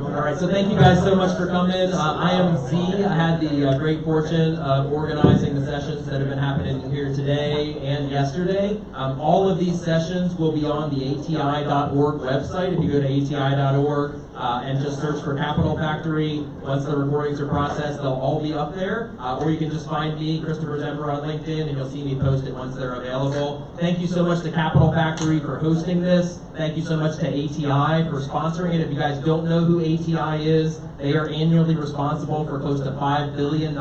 All right, so thank you guys so much for coming. I am Z. I had the great fortune of organizing the sessions that have been happening here today and yesterday. All of these sessions will be on the ATI.org website. If you go to ATI.org and just search for Capital Factory, once the recordings are processed, they'll all be up there. Or you can just find me, Christopher Zember, on LinkedIn, and you'll see me post it once they're available. Thank you so much to Capital Factory for hosting this. Thank you so much to ATI for sponsoring it. If you guys don't know who ATI is, they are annually responsible for close to $5 billion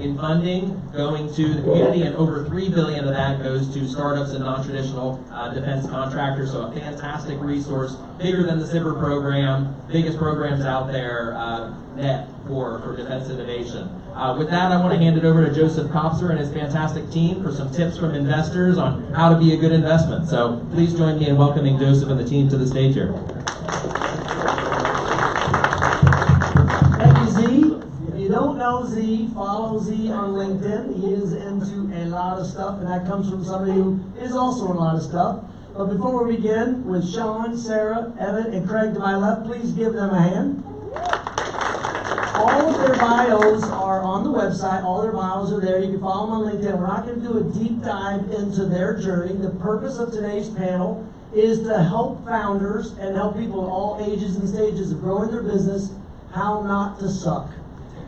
in funding going to the community, and over $3 billion of that goes to startups and non-traditional defense contractors. So a fantastic resource, bigger than the SIBR program, biggest programs out there net for defense innovation. With that, I want to hand it over to Joseph Kopser and his fantastic team for some tips from investors on how to be a good investment. So please join me in welcoming Joseph and the team to the stage here. Thank you, Z. If you don't know Z, follow Z on LinkedIn. He is into a lot of stuff, and that comes from somebody who is also in a lot of stuff. But before we begin, with Sean, Sarah, Evan, and Craig to my left, please give them a hand. All of their bios are on the website. All their bios are there. You can follow them on LinkedIn. We're not going to do a deep dive into their journey. The purpose of today's panel is to help founders and help people at all ages and stages of growing their business how not to suck.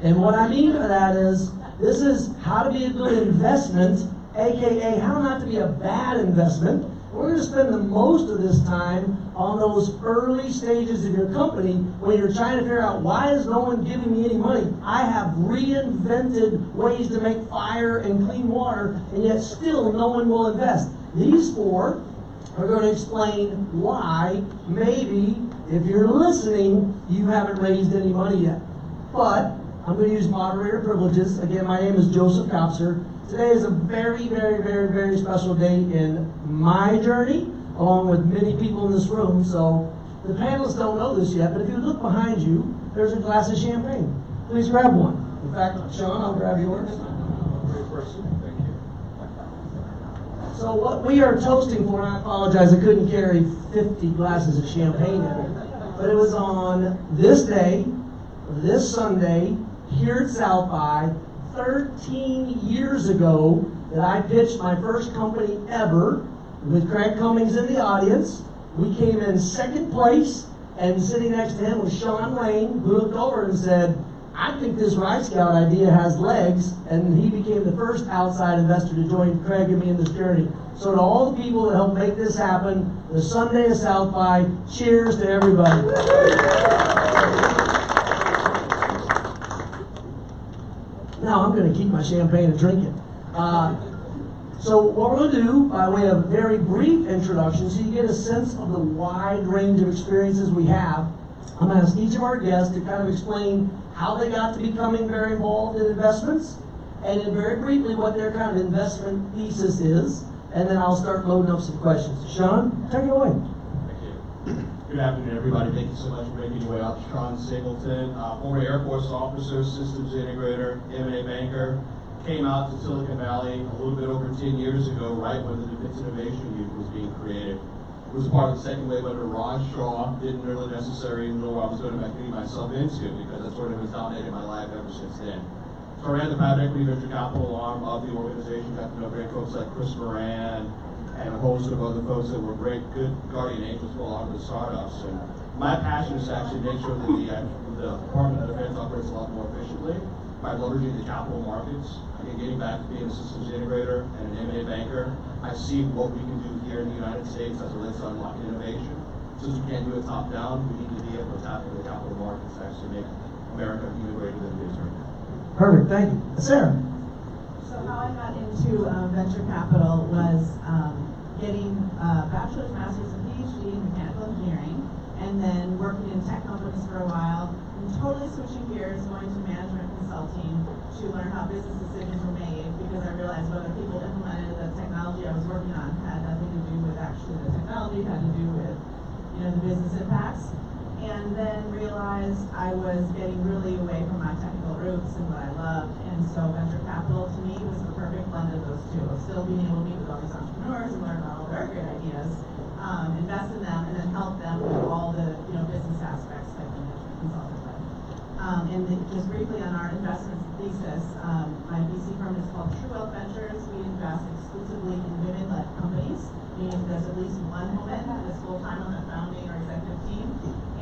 And what I mean by that is, this is how to be a good investment, aka how not to be a bad investment. We're going to spend the most of this time on those early stages of your company when you're trying to figure out, why is no one giving me any money? I have reinvented ways to make fire and clean water, and yet still no one will invest. These four are going to explain why maybe, if you're listening, you haven't raised any money yet. But I'm going to use moderator privileges. Again, my name is Joseph Kopser. Today is a very, very, very, very special day in my journey, along with many people in this room. So the panelists don't know this yet, but if you look behind you, there's a glass of champagne. Please grab one. In fact, Sean, I'll grab yours. Thank you. So what we are toasting for, and I apologize, I couldn't carry 50 glasses of champagne in it, but it was on this day, this Sunday, here at South by, 13 years ago, that I pitched my first company ever with Craig Cummings in the audience. We came in second place, and sitting next to him was Sean Lane, who looked over and said, I think this Ride Scout idea has legs, and he became the first outside investor to join Craig and me in this journey. So to all the people that helped make this happen, the Sunday of South by, cheers to everybody. Now I'm going to keep my champagne and drink it. So what we're going to do, by way of a very brief introduction, so you get a sense of the wide range of experiences we have, I'm going to ask each of our guests to kind of explain how they got to becoming very involved in investments, and then very briefly what their kind of investment thesis is, and then I'll start loading up some questions. Sean, take it away. Thank you. Good afternoon, everybody. Thank you so much for making your way out. Sean Singleton, former Air Force officer, systems integrator, M&A banker. Came out to Silicon Valley a little bit over 10 years ago, right when the Defense Innovation Unit was being created. It was part of the second wave under Raj Shah. Didn't really necessarily know what I was going to get myself into, because that's sort of has dominated my life ever since then. So I ran the private equity venture capital arm of the organization, got to know great folks like Chris Moran and a host of other folks that were great, good guardian angels for a lot of the startups. And my passion is to actually make sure that the Department of Defense operates a lot more efficiently by leveraging the capital markets. Again, getting back to being a systems integrator and an M&A banker, I see what we can do here in the United States as it relates to unlocking innovation. Since we can't do it top down, we need to be able to tap into the capital markets to actually make America even greater than it is right now. Perfect, thank you. Sarah. So how I got into venture capital was getting a bachelor's, master's, and PhD in mechanical engineering, and then working in tech companies for a while, and totally switching gears, going to management consulting to learn how business decisions were made, because I realized whether people implemented the technology I was working on had nothing to do with actually the technology, had to do with, the business impacts. And then realized I was getting really away from my technical roots and what I loved, and so venture capital to me was the perfect blend of those two, of still being able to meet with all these entrepreneurs and learn about all their great ideas, invest in them, and then help them with all the business aspects like the management consultant would. And just briefly on our investment thesis, my VC firm is called True Wealth Ventures. We invest exclusively in women-led companies, meaning there's at least one woman that is full-time on the founding or executive team,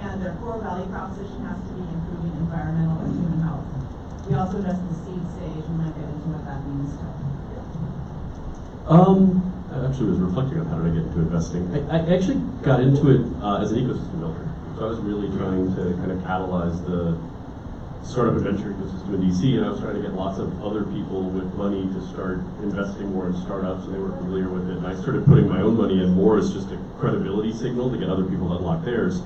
and their core value proposition has to be improving environmental and human health. We also invest in the seed stage, and might get into what that means too. I actually was reflecting on how did I get into investing. I actually got into it as an ecosystem builder. So I was really trying to kind of catalyze the startup and venture ecosystem in DC, and I was trying to get lots of other people with money to start investing more in startups, and they were familiar with it. And I started putting my own money in more as just a credibility signal to get other people to unlock theirs.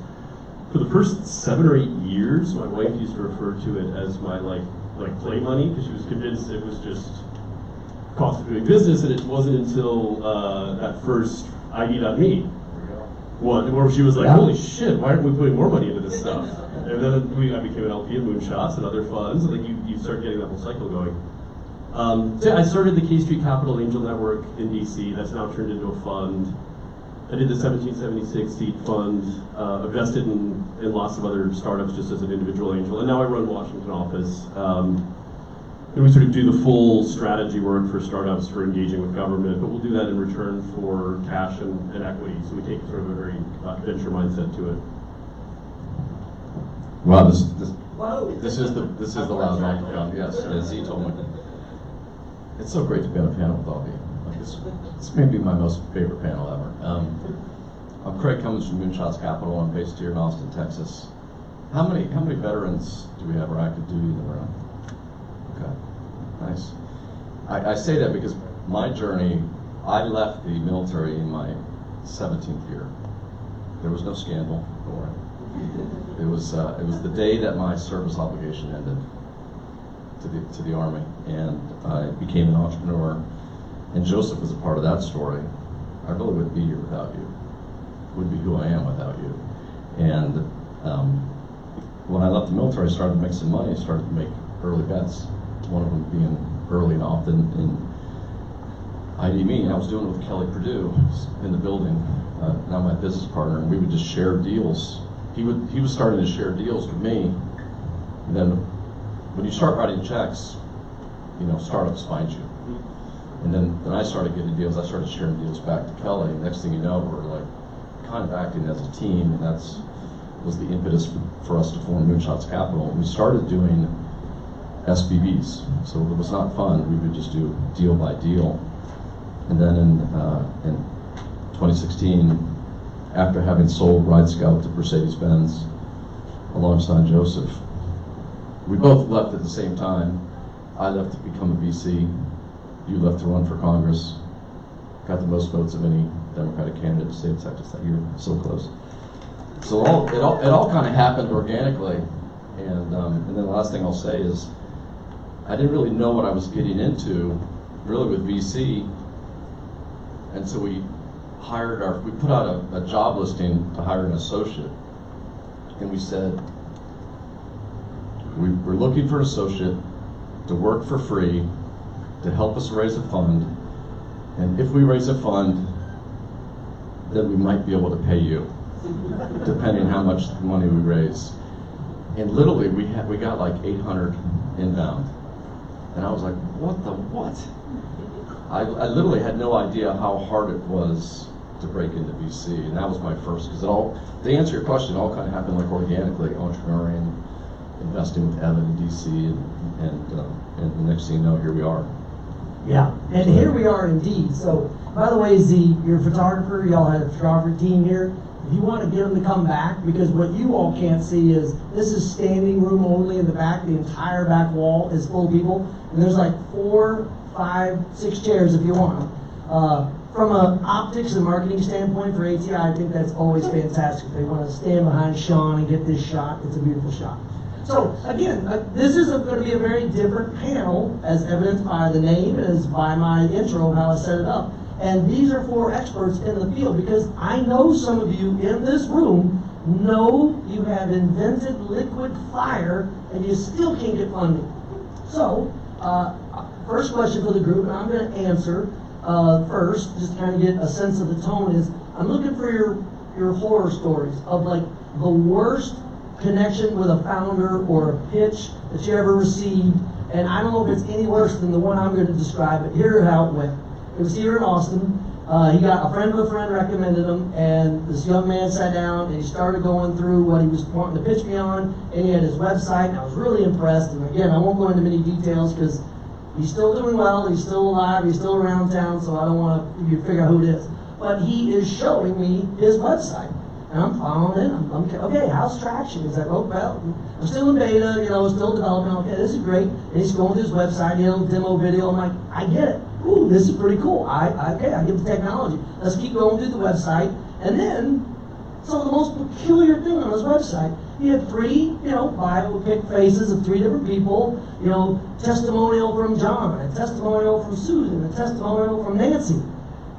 For the first 7 or 8 years, my wife used to refer to it as my like play money, because she was convinced it was just cost of doing business, and it wasn't until that first ID.me one where she was like, holy shit, why aren't we putting more money into this stuff? And then I became an LP in Moonshots and other funds, and like you start getting that whole cycle going. So I started the K Street Capital Angel Network in DC. That's now turned into a fund. I did the 1776 seed fund, invested in lots of other startups just as an individual angel, and now I run Washington office. And we sort of do the full strategy work for startups for engaging with government, but we'll do that in return for cash and equity. So we take sort of a very venture mindset to it. Wow, this is the loud microphone. Yes, as he told me. It's so great to be on a panel with all of you. Like this may be my most favorite panel ever. I'm Craig Cummins from Moonshots Capital. I'm based here in Austin, Texas. How many veterans do we have or active duty that we're on? Okay, nice. I say that because my journey, I left the military in my 17th year. There was no scandal, don't worry. It was the day that my service obligation ended to the Army, and I became an entrepreneur. And Joseph was a part of that story. I really wouldn't be here without you. Wouldn't be who I am without you. And when I left the military, I started to make some money. I started to make early bets. One of them being early and often in ID.me, and I was doing it with Kelly Purdue in the building, now my business partner, and we would just share deals. He was starting to share deals with me, and then when you start writing checks, startups find you. And then I started getting deals, I started sharing deals back to Kelly, and next thing you know, we're like kind of acting as a team, and was the impetus for us to form Moonshots Capital. And we started doing SPVs, so it was not fun. We would just do deal by deal. And then in 2016, after having sold Ride Scout to Mercedes-Benz alongside Joseph, we both left at the same time. I left to become a VC. You left to run for Congress. Got the most votes of any Democratic candidate in the state of Texas that year. So close. So it all kind of happened organically. And then the last thing I'll say is, I didn't really know what I was getting into, really with VC, and so we put out a job listing to hire an associate, and we said, we're looking for an associate to work for free, to help us raise a fund, and if we raise a fund, then we might be able to pay you, depending on how much money we raise. And literally, we got like 800 inbound. And I was like, what? I literally had no idea how hard it was to break into VC, and that was my first, because to answer your question, it all kind of happened like organically, entrepreneuring, investing with Evan in DC, and the next thing you know, here we are. Yeah, and here we are indeed. So, by the way, Z, you're a photographer, y'all had a photography team here. If you want to get them to come back, because what you all can't see is, this is standing room only in the back, the entire back wall is full of people, and there's like 4, 5, 6 chairs if you want them. From an optics and marketing standpoint for ATI, I think that's always fantastic. They want to stand behind Sean and get this shot. It's a beautiful shot. So again, this is going to be a very different panel, as evidenced by the name, as by my intro, how I set it up. And these are 4 experts in the field, because I know some of you in this room know you have invented liquid fire and you still can't get funding. So, first question for the group, and I'm going to answer. first, just to kind of get a sense of the tone, is I'm looking for your horror stories of like the worst connection with a founder or a pitch that you ever received. And I don't know if it's any worse than the one I'm going to describe, but here's how it went. It was here in Austin. He got a friend of a friend recommended him, and this young man sat down and he started going through what he was wanting to pitch me on, and he had his website, and I was really impressed. And again, I won't go into many details because he's still doing well, he's still alive, he's still around town, so I don't want you to figure out who it is. But he is showing me his website. And I'm following it. I'm okay, how's traction? He's like, oh, well, I'm still in beta, still developing. Okay, this is great. And he's going to his website, little demo video. I'm like, I get it. Ooh, this is pretty cool. I get the technology. Let's keep going through the website. And then, some of the most peculiar thing on his website, he had 3, bio pic faces of 3 different people, testimonial from John, a testimonial from Susan, a testimonial from Nancy.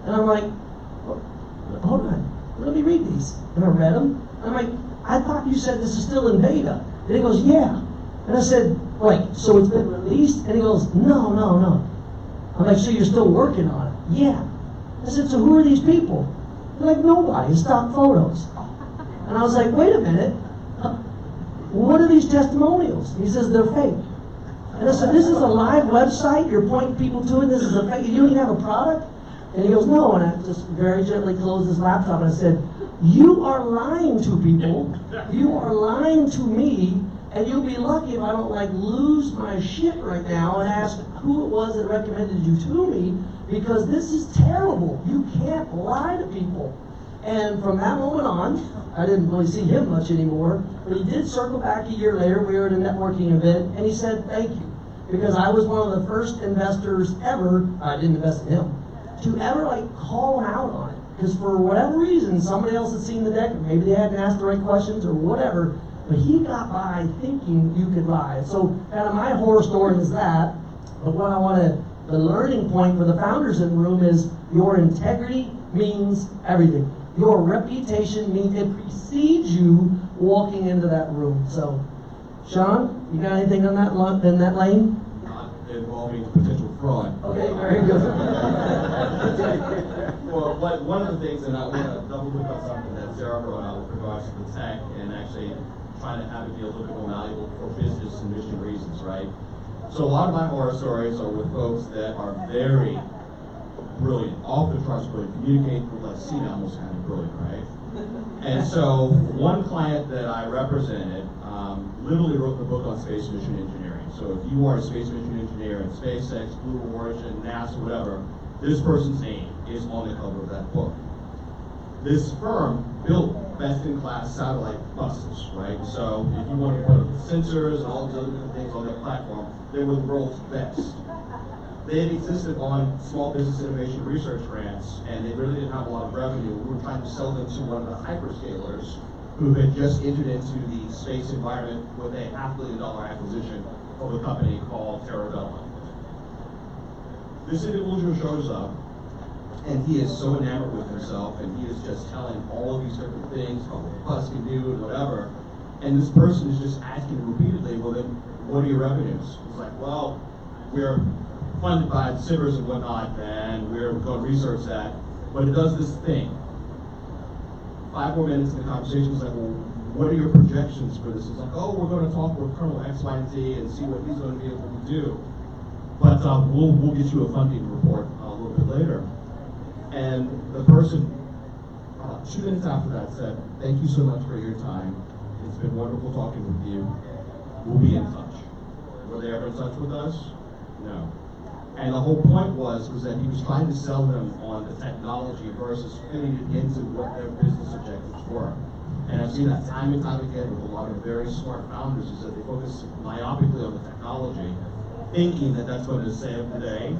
And I'm like, hold on. Let me read these. And I read them. I'm like, I thought you said this is still in beta. And he goes, yeah. And I said, so it's been released? And he goes, no. I'm like, so you're still working on it? Yeah. I said, so who are these people? They're like, nobody. It's stock photos. And I was like, wait a minute. What are these testimonials? He says, they're fake. And I said, this is a live website? You're pointing people to it? This is a fake? You don't even have a product? And he goes, no, and I just very gently closed his laptop and I said, you are lying to people, you are lying to me, and you'll be lucky if I don't lose my shit right now and ask who it was that recommended you to me, because this is terrible. You can't lie to people. And from that moment on, I didn't really see him much anymore, but he did circle back a year later. We were at a networking event, and he said, thank you, because I was one of the first investors ever, I didn't invest in him, to ever call him out on it. Because for whatever reason, somebody else had seen the deck, or maybe they hadn't asked the right questions or whatever, but he got by thinking you could lie. So kind of my horror story is that, but what I wanted, the learning point for the founders in the room is your integrity means everything. Your reputation means it precedes you walking into that room. So, Sean, you got anything on that in that lane? Involving potential fraud. Okay, very good. Well, one of the things, and I want to double click on something that Sarah brought out with regards to the tech and actually trying to have it be a little bit more valuable for business and mission reasons, right? So a lot of my horror stories are with folks that are very brilliant, off the charts brilliant, communicate with almost kind of brilliant, right? And so one client that I represented literally wrote the book on space mission engineering. So if you are a space mission engineer at SpaceX, Blue Origin, NASA, whatever, this person's name is on the cover of that book. This firm built best-in-class satellite buses, right? So if you want to put sensors and all these other different things on their platform, they were the world's best. They had existed on small business innovation research grants, and they really didn't have a lot of revenue. We were trying to sell them to one of the hyperscalers who had just entered into the space environment with a $500 million acquisition of a company called Terravella. This individual shows up, and he is so enamored with himself, and he is just telling all of these different things about what the bus can do and whatever. And this person is just asking repeatedly, well then, what are your revenues? He's like, well, we're funded by the Sibbers and whatnot, and we're going to research that, but it does this thing. 5 more minutes in the conversation, he's like, well, what are your projections for this? He's like, oh, we're going to talk with Colonel X, Y, and Z and see what he's going to be able to do. But we'll get you a funding report a little bit later. And the person, 2 minutes after that, said, thank you so much for your time. It's been wonderful talking with you. We'll be in touch. Were they ever in touch with us? No. And the whole point was that he was trying to sell them on the technology versus fitting it into what their business objectives were. And I've seen that time and time again with a lot of very smart founders, is that they focus myopically on the technology, thinking that that's going to save the day.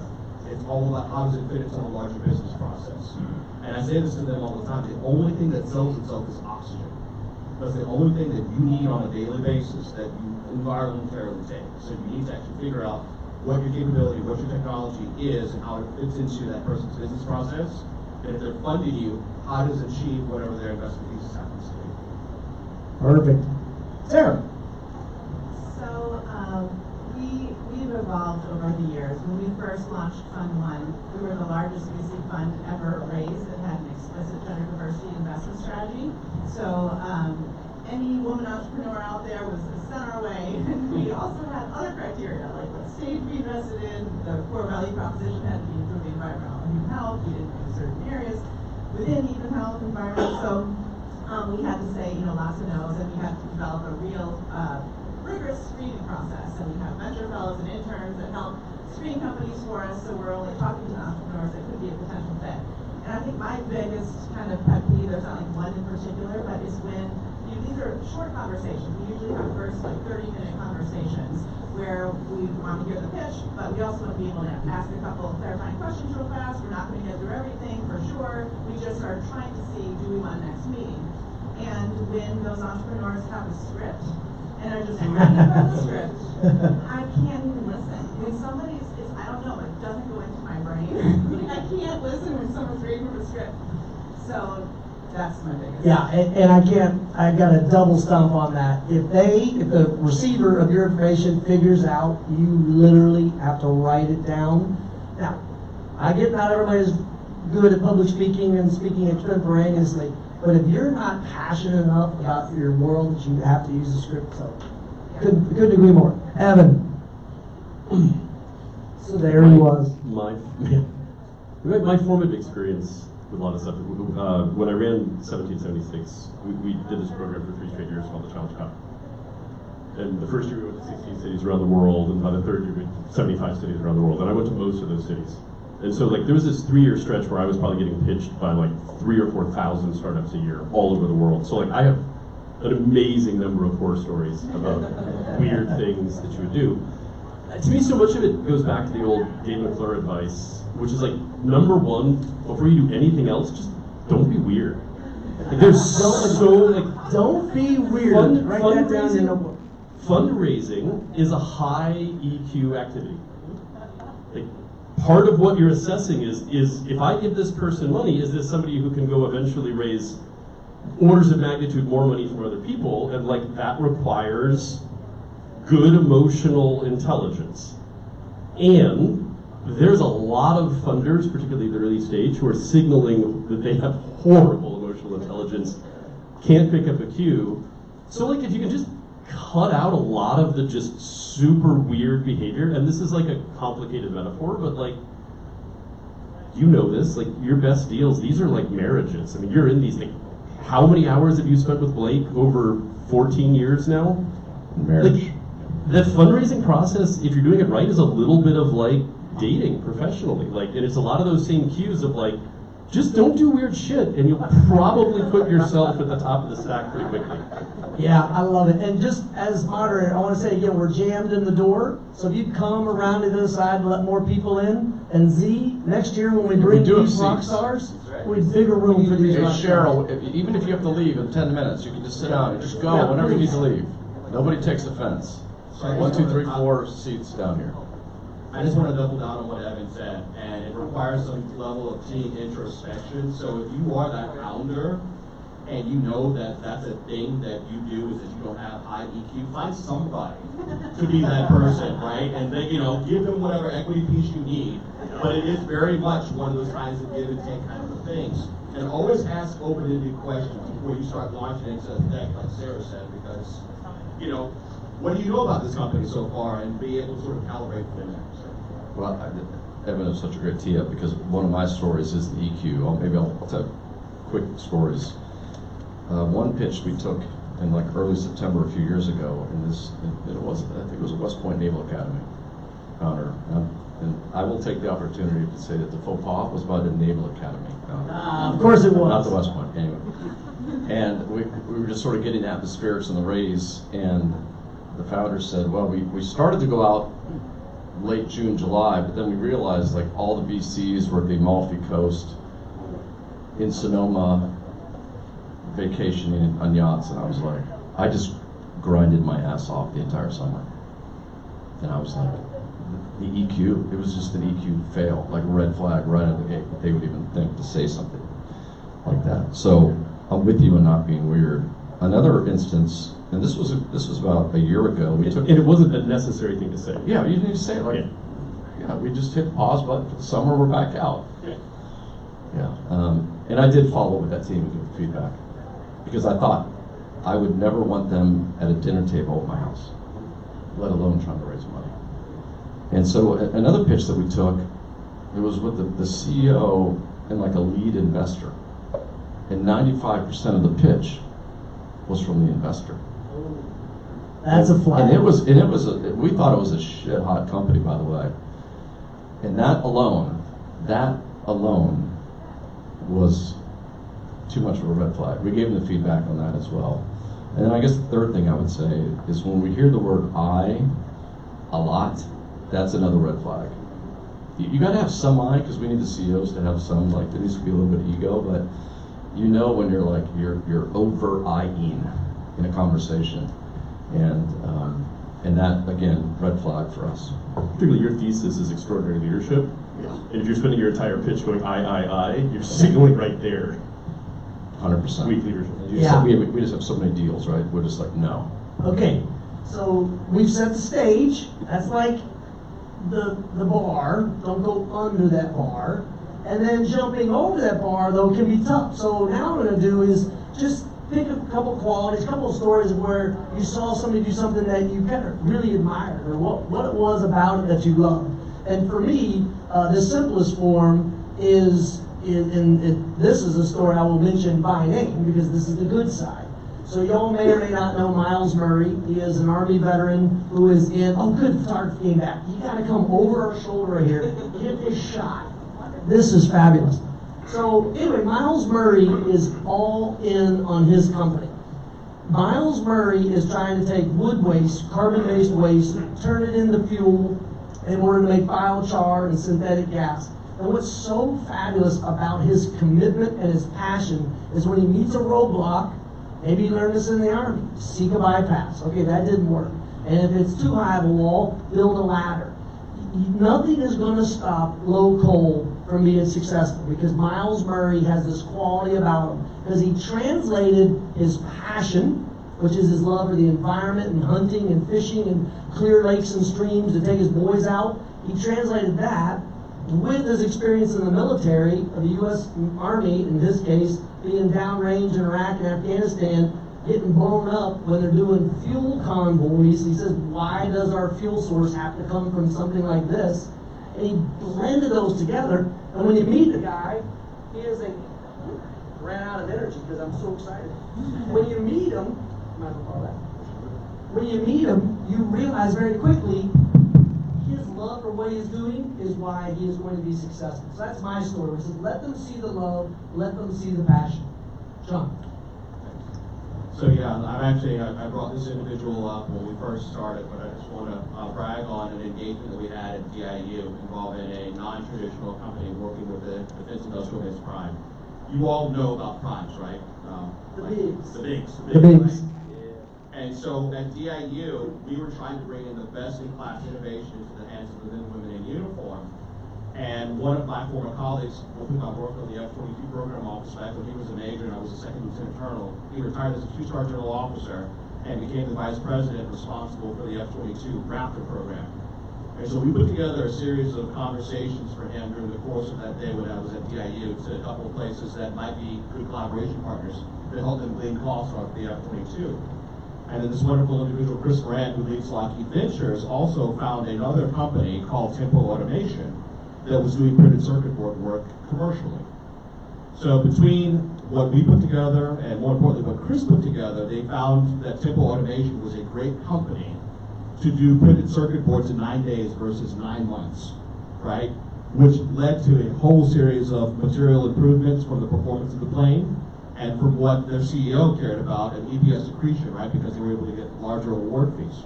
It's all about how does it fit into the larger business process. And I say this to them all the time, the only thing that sells itself is oxygen. That's the only thing that you need on a daily basis that you involuntarily take. So you need to actually figure out what your capability, what your technology is, and how it fits into that person's business process. And if they're funding you, how does it achieve whatever their investment thesis happens to be? Perfect. Sarah. So we've evolved over the years. When we first launched Fund 1, we were the largest VC fund ever raised that had an explicit gender diversity investment strategy. So any woman entrepreneur out there was sent our way. And we also had other criteria, like what stage we invested in, the core value proposition had to be improving environmental and human health. We didn't do certain areas within human health, environment. So we had to say, lots of no's, and we had to develop a real rigorous screening process. And we have venture fellows and interns that help screen companies for us, so we're only talking to entrepreneurs that could be a potential fit. And I think my biggest kind of pet peeve, there's not like one in particular, but is when these are short conversations. We usually have first 30-minute conversations where we want to hear the pitch, but we also want to be able to ask a couple of clarifying questions real fast. We're not going to get through everything for sure. We just are trying to see, do we want a next meeting? And when those entrepreneurs have a script and are just reading from the script, I can't even listen. When somebody's, I don't know, it doesn't go into my brain. I can't listen when someone's reading from a script. So that's my biggest. Yeah, and I gotta double stump on that. If the receiver of your information figures out, you literally have to write it down. Now, I get not everybody's good at public speaking and speaking extemporaneously, but if you're not passionate enough about your world, that you have to use the script. So, couldn't agree more. Evan. So there he was. My formative experience with a lot of stuff. When I ran 1776, we did this program for 3 straight years called the Challenge Cup. And the first year we went to 16 cities around the world, and by the third year we went to 75 cities around the world. And I went to most of those cities. And so there was this 3-year stretch where I was probably getting pitched by 3,000 or 4,000 startups a year all over the world. So I have an amazing number of horror stories about weird things that you would do. To me, so much of it goes back to the old Dave McClure advice, which is number one, before you do anything else, just don't be weird. Don't be weird. Write that down in a book. Fundraising is a high EQ activity. Part of what you're assessing is if I give this person money, is this somebody who can go eventually raise orders of magnitude more money from other people? And that requires good emotional intelligence. And there's a lot of funders, particularly at the early stage, who are signaling that they have horrible emotional intelligence, can't pick up a cue. So if you can just cut out a lot of the just super weird behavior, and this is a complicated metaphor, but you know this, your best deals, these are like marriages. I mean, you're in these, how many hours have you spent with Blake over 14 years now? Marriage. The fundraising process, if you're doing it right, is a little bit of dating professionally. And it's a lot of those same cues of just don't do weird shit, and you'll probably put yourself at the top of the stack pretty quickly. Yeah, I love it. And just as moderator, I want to say again, we're jammed in the door. So if you come around to the other side and let more people in, and Z, next year when we bring these rock stars, we have bigger room for these rock stars. Cheryl, even if you have to leave in 10 minutes, you can just sit down and just go whenever you need to leave. Nobody takes offense. 1, 2, 3, 4 seats down here. I just want to double down on what Evan said, and it requires some level of team introspection. So if you are that founder, and you know that that's a thing that you do, is that you don't have high EQ, find somebody to be that person, right? And then, give them whatever equity piece you need. But it is very much one of those kinds of give and take kind of things. And always ask open-ended questions before you start launching into the deck, like Sarah said, because, what do you know about this company so far, and be able to sort of calibrate within that. Well, Evan is such a great tee up because one of my stories is the EQ. I'll tell quick stories. One pitch we took in early September a few years ago, and I think it was a West Point Naval Academy founder. And I will take the opportunity to say that the faux pas was by the Naval Academy founder. Of course it was. Not the West Point, anyway. And we were just sort of getting atmospherics in the raise, and the founder said, well, we started to go out late June, July, but then we realized all the VCs were at the Amalfi Coast in Sonoma vacationing on yachts, and I just grinded my ass off the entire summer. And I was the EQ, it was just an EQ fail, a red flag right at the gate, that they would even think to say something like that. So I'm with you on not being weird. Another instance, and this was about a year ago. And it wasn't a necessary thing to say. Yeah, you need to say it. yeah, we just hit the pause button for the summer, we're back out. Yeah, and I did follow with that team and give feedback, because I thought I would never want them at a dinner table at my house, let alone trying to raise money. And so another pitch that we took, it was with the CEO and like a lead investor, and 95% of the pitch was from the investor. That's a flag. And we thought it was a shit hot company, by the way. And that alone was too much of a red flag. We gave them the feedback on that as well. And then I guess the third thing I would say is when we hear the word I a lot, that's another red flag. You got to have some I, because we need the CEOs to have some, like there needs to be a little bit of ego, but you know when you're like, you're over-eyeing in a conversation. And that, again, red flag for us. Particularly your thesis is extraordinary leadership. Yeah. And if you're spending your entire pitch going I, you're signaling right there. 100%. Weak leadership. Yeah. We just have so many deals, right? We're just like, no. Okay, so we've set the stage. That's like the bar. Don't go under that bar. And then jumping over that bar, though, can be tough. So now what I'm going to do is just pick a couple qualities, a couple of stories where you saw somebody do something that you kind of really admired, or what it was about it that you loved. And for me, the simplest form is, this is a story I will mention by name because this is the good side. So y'all may or may not know Miles Murray. He is an Army veteran who is in, oh good, photography came back. You gotta come over our shoulder right here, get this shot. This is fabulous. So anyway, Miles Murray is all in on his company. Miles Murray is trying to take wood waste, carbon-based waste, turn it into fuel in order to make biochar and synthetic gas. And what's so fabulous about his commitment and his passion is when he meets a roadblock, maybe you learned this in the Army, seek a bypass. Okay, that didn't work. And if it's too high of a wall, build a ladder. Nothing is going to stop low coal from being successful because Miles Murray has this quality about him because he translated his passion, which is his love for the environment and hunting and fishing and clear lakes and streams to take his boys out. He translated that with his experience in the military of the U.S. Army, in this case, being downrange in Iraq and Afghanistan, getting blown up when they're doing fuel convoys. He says, why does our fuel source have to come from something like this? And he blended those together. And when you meet the guy, he is ran out of energy because I'm so excited. When you meet him, when you meet him, you realize very quickly his love for what he's doing is why he is going to be successful. So that's my story. It says, let them see the love, let them see the passion. John. So yeah, I brought this individual up when we first started, but I just want to brag on an engagement that we had at DIU involving a non-traditional company working with the Defense Industrial Base Prime. You all know about primes, right? The bigs. Right? And so at DIU, we were trying to bring in the best-in-class innovation into the hands of the men and women in uniform. And one of my former colleagues, with whom I worked on the F-22 program office back when he was a major and I was a second lieutenant colonel, he retired as a two-star general officer and became the vice president responsible for the F-22 Raptor program. And so we put together a series of conversations for him during the course of that day when I was at DIU to a couple of places that might be good collaboration partners to help them glean costs off the F-22. And then this wonderful individual, Chris Grant, who leads Lockheed Ventures, also found another company called Tempo Automation that was doing printed circuit board work commercially. So between what we put together and more importantly what Chris put together, they found that Tempo Automation was a great company to do printed circuit boards in 9 days versus 9 months, right? Which led to a whole series of material improvements from the performance of the plane and from what their CEO cared about and EPS accretion, right? Because they were able to get larger award fees.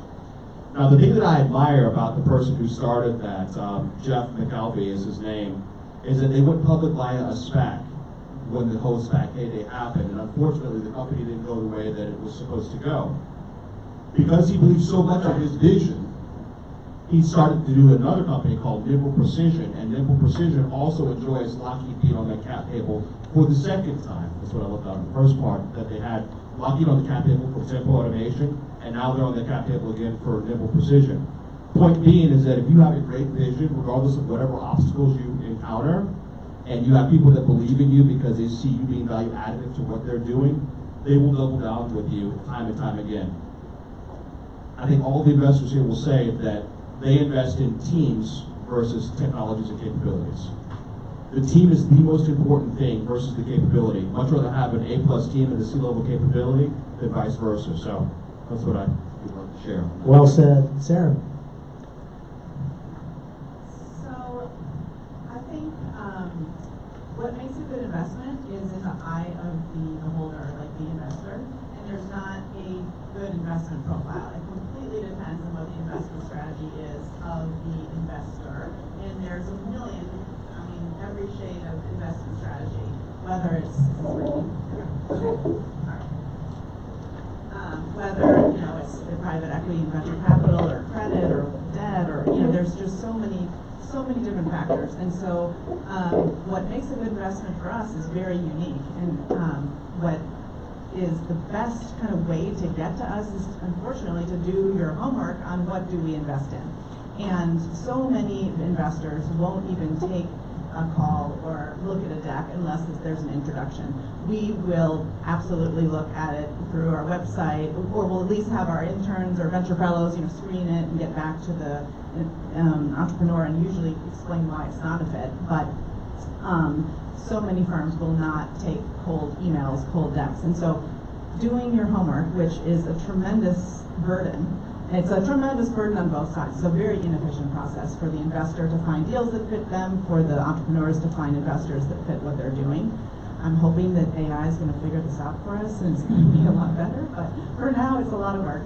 Now, the thing that I admire about the person who started that, Jeff McAlvey is his name, is that they went public via a SPAC when the whole SPAC heyday happened, and unfortunately the company didn't go the way that it was supposed to go. Because he believed so much of his vision, he started to do another company called Nimble Precision, and Nimble Precision also enjoys Lockheed being on the cap table for the second time. That's what I looked at in the first part, that they had Lockheed on the cap table for Tempo Automation, and now they're on the cap table again for Nimble Precision. Point being is that if you have a great vision, regardless of whatever obstacles you encounter, and you have people that believe in you because they see you being value additive to what they're doing, they will double down with you time and time again. I think all the investors here will say that they invest in teams versus technologies and capabilities. The team is the most important thing versus the capability. Much rather have an A+ team and a C-level capability than vice versa. So that's what I would like to share. Well said. Sarah? So, I think what makes a good investment is in the eye of the beholder, like the investor. And there's not a good investment profile. It completely depends on what the investment strategy is of the investor. And there's a million, every shade of investment strategy, whether it's it's the private equity and venture capital or credit or debt or there's just so many different factors. And so what makes a good investment for us is very unique. And what is the best kind of way to get to us is unfortunately to do your homework on what do we invest in. And so many investors won't even take a call or look at a deck unless there's an introduction. We will absolutely look at it through our website, or we'll at least have our interns or venture fellows, screen it and get back to the entrepreneur and usually explain why it's not a fit. But so many firms will not take cold emails, cold decks, and so doing your homework, which is a tremendous burden. It's a tremendous burden on both sides. It's a very inefficient process for the investor to find deals that fit them, for the entrepreneurs to find investors that fit what they're doing. I'm hoping that AI is going to figure this out for us and it's going to be a lot better, but for now it's a lot of work.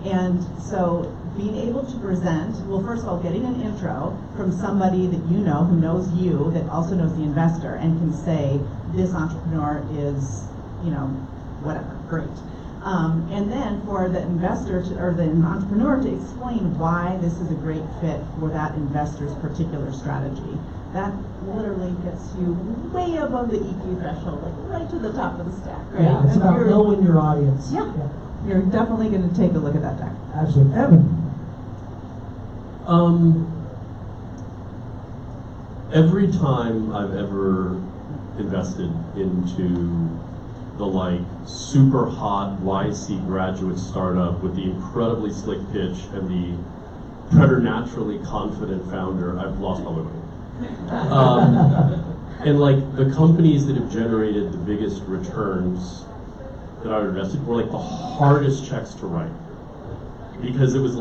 And so being able to present, well, first of all, getting an intro from somebody that you know, who knows you, that also knows the investor, and can say, this entrepreneur is, whatever, great. And then for the investor or the entrepreneur to explain why this is a great fit for that investor's particular strategy. That literally gets you way above the EQ threshold, like right to the top of the stack, right? Yeah, it's about knowing your audience. Yeah. You're definitely going to take a look at that deck. Absolutely. Evan? Every time I've ever invested into the super hot YC graduate startup with the incredibly slick pitch and the preternaturally confident founder, I've lost all my money. And the companies that have generated the biggest returns that I invested were the hardest checks to write, because it was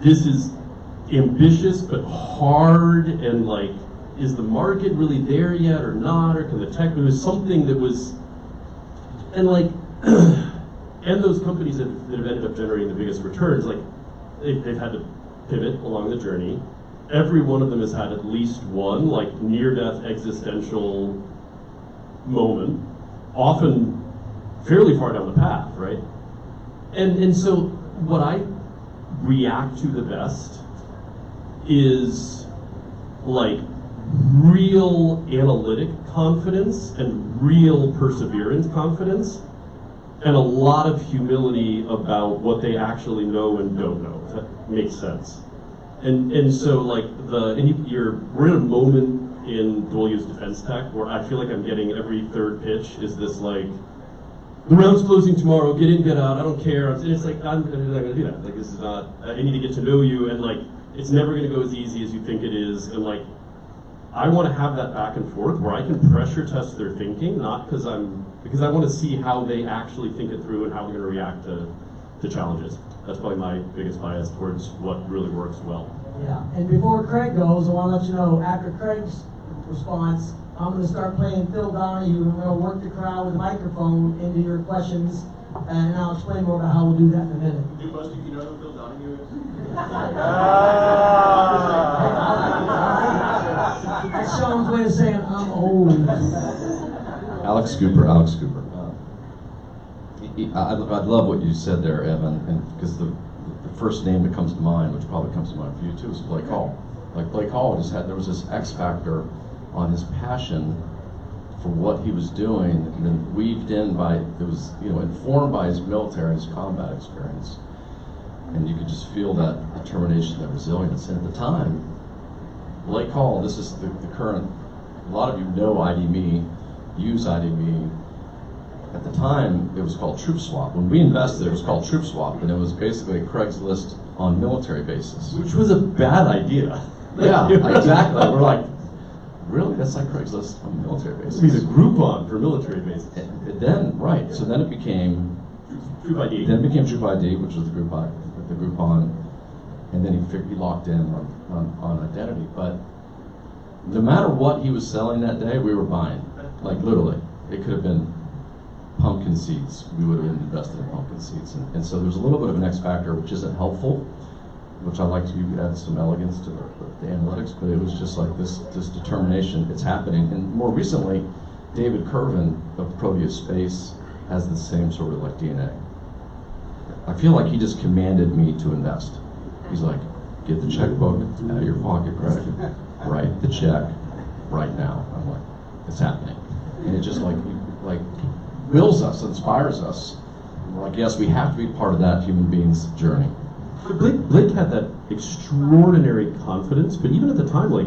this is ambitious but hard, and is the market really there yet or not, or can the tech, it was something that was, and and those companies that have ended up generating the biggest returns, they've had to pivot along the journey. Every one of them has had at least one near-death existential moment, often fairly far down the path, right? And so what I react to the best is real analytic confidence and real perseverance confidence, and a lot of humility about what they actually know and don't know, if that makes sense. And so we're in a moment in dual use defense tech where I feel like I'm getting every third pitch is this the round's closing tomorrow, get in, get out, I don't care. And it's I'm not gonna do that. This is not, I need to get to know you, and it's never gonna go as easy as you think it is. And I want to have that back and forth where I can pressure test their thinking, not because I want to see how they actually think it through and how they're going to react to challenges. That's probably my biggest bias towards what really works well. Yeah, and before Craig goes, I want to let you know, after Craig's response, I'm going to start playing Phil Donahue, and we're going to work the crowd with a microphone into your questions, and I'll explain more about how we'll do that in a minute. Do most of you know who Phil Donahue is? That's Sean's way of saying I'm old. Alex Cooper. I love what you said there, Evan, and because the first name that comes to mind, which probably comes to mind for you too, is Blake Hall. Blake Hall there was this X factor on his passion for what he was doing, and then weaved in by, it was informed by his military and his combat experience. And you could just feel that determination, that resilience. And at the time, Blake Hall, this is the current, a lot of you know ID.me, use ID.me. At the time, it was called Troop Swap. When we invested, it was called Troop Swap, and it was basically Craigslist on military bases. Which was a bad idea. Yeah, exactly. We're like, really? That's like Craigslist on military bases. It's a Groupon for military bases. And then, right, so then it became Troop ID. Then it became Troop ID, which was the Groupon, and then he locked in on identity. But no matter what he was selling that day, we were buying. Like literally, it could have been pumpkin seeds. We would have been invested in pumpkin seeds, and so there's a little bit of an X factor, which isn't helpful. Which I like to add some elegance to the analytics, but it was just like this determination. It's happening, and more recently, David Kervin of Proteus Space has the same sort of like DNA. I feel like he just commanded me to invest. He's like, get the checkbook out of your pocket, Greg. Write the check right now. I'm like, it's happening, and it just like wills us, inspires us. And we're like, yes, we have to be part of that human being's journey. Blake had that extraordinary confidence, but even at the time, like,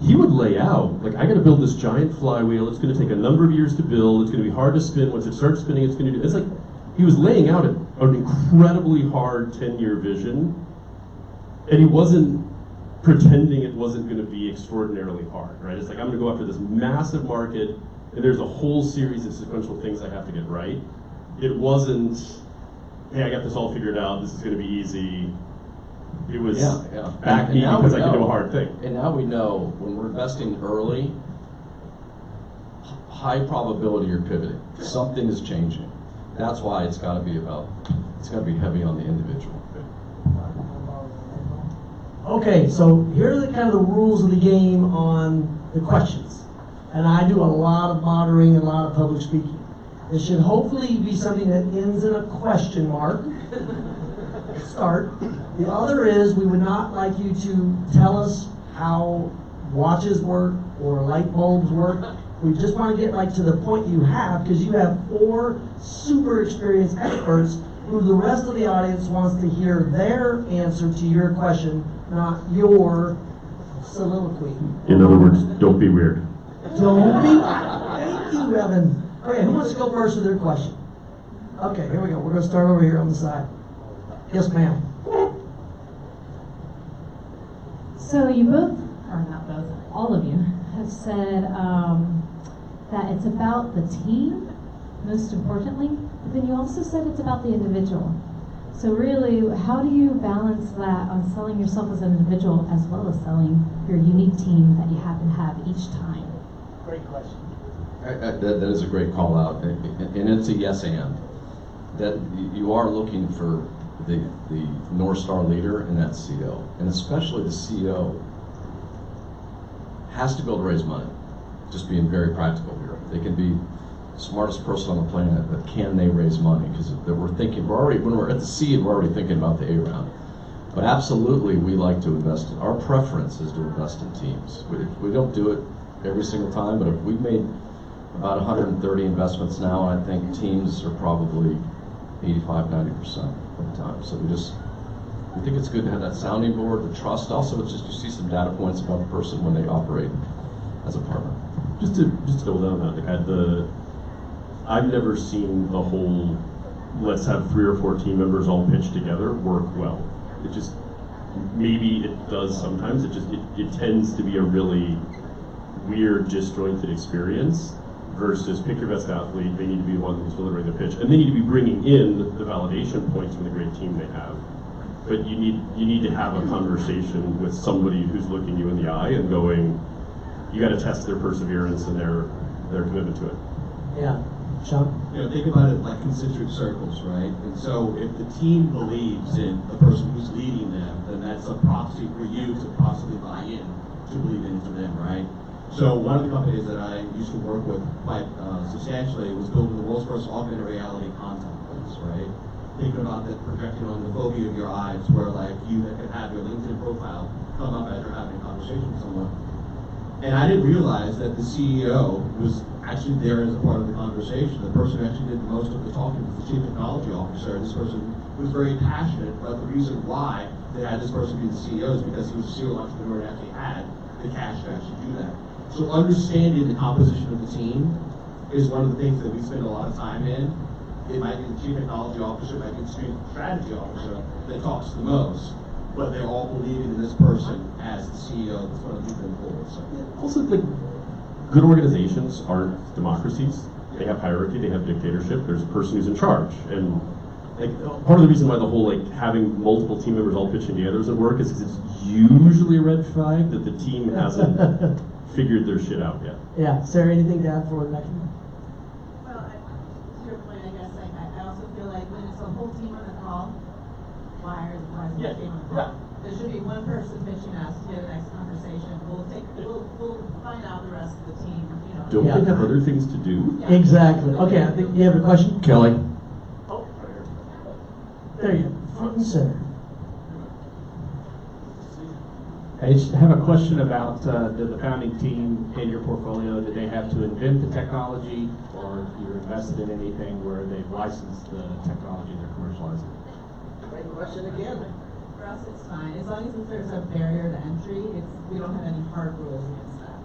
he would lay out, like, I gotta build this giant flywheel, it's gonna take a number of years to build, it's gonna be hard to spin, once it starts spinning, it's gonna do, it's like, he was laying out an incredibly hard 10-year vision, and he wasn't pretending it wasn't gonna be extraordinarily hard, right? It's like, I'm gonna go after this massive market, and there's a whole series of sequential things I have to get right. It wasn't, hey, I got this all figured out, this is going to be easy. It was back me because I can do a hard thing. And now we know when we're investing early, high probability you're pivoting. Something is changing. That's why it's got to be heavy on the individual. Okay, so here are the kind of the rules of the game on the questions. And I do a lot of moderating and a lot of public speaking. It should hopefully be something that ends in a question mark. Start. The other is we would not like you to tell us how watches work or light bulbs work. We just want to get like to the point you have, because you have 4 super experienced experts who the rest of the audience wants to hear their answer to your question, not your soliloquy. In other words, don't be weird. Don't be. Thank you, Evan. Okay, who wants to go first with their question? Okay, here we go. We're going to start over here on the side. Yes, ma'am. So you both, or not both, all of you, have said that it's about the team, most importantly, but then you also said it's about the individual. So really, how do you balance that on selling yourself as an individual as well as selling your unique team that you happen to have each time? Great question. That is a great call out, and it's a yes and. That you are looking for the North Star leader and that CEO, and especially the CEO has to be able to raise money. Just being very practical here. They can be the smartest person on the planet, but can they raise money? Because when we're at the seed, we're already thinking about the A round. But absolutely, we like to invest. Our preference is to invest in teams. We don't do it every single time, but if we've made about 130 investments now, and I think teams are probably 85-90% of the time. So we think it's good to have that sounding board, the trust. Also, it's just you see some data points about the person when they operate as a partner. Just to double down on that, I've never seen the whole let's have 3 or 4 team members all pitch together work well. It just, maybe it does sometimes. It tends to be a really weird, disjointed experience. Versus pick your best athlete, they need to be the one who's delivering the pitch, and they need to be bringing in the validation points from the great team they have. But you need to have a conversation with somebody who's looking you in the eye and going, you got to test their perseverance and their commitment to it. Yeah, Sean? Think about it like concentric circles, right? And so if the team believes in the person who's leading them, then that's a proxy for you to possibly buy in, to believe into them, right? So one of the companies that I used to work with quite substantially was building the world's first augmented reality contact lens, right? Thinking about that projecting on the phobia of your eyes, where like you can have your LinkedIn profile come up as you're having a conversation with someone. And I didn't realize that the CEO was actually there as a part of the conversation. The person who actually did the most of the talking was the chief technology officer. This person was very passionate about the reason why they had this person be the CEO is because he was a serial entrepreneur and actually had the cash to actually do that. So understanding the composition of the team is one of the things that we spend a lot of time in. It might be the chief technology officer, it might be the chief strategy officer that talks the most, but they're all believing in this person as the CEO that's going to lead them forward. So. Also, like, good organizations aren't democracies. They have hierarchy, they have dictatorship, there's a person who's in charge. And like, part of the reason why the whole, like, having multiple team members all pitching together doesn't work is because it's usually a red flag that the team hasn't figured their shit out yet. Yeah, Sarah, anything to add for the next one? Well, to your point, I guess, I also feel like when it's a whole team on a call, why is the whole team on a call? There should be one person pitching us to get the next conversation. We'll find out the rest of the team, you know. Don't Yeah. they have other things to do? Yeah. Exactly. Okay, I think you have a question? Kelly? There you go, front and center. I just have a question about the founding team in your portfolio. Did they have to invent the technology, or you're invested in anything where they've licensed the technology they're commercializing? Great question again. For us, it's fine. As long as there's a barrier to entry, we don't have any hard rules against that.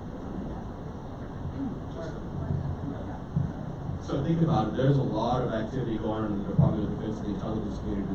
So think about it, there's a lot of activity going on in the Department of Defense and the intelligence community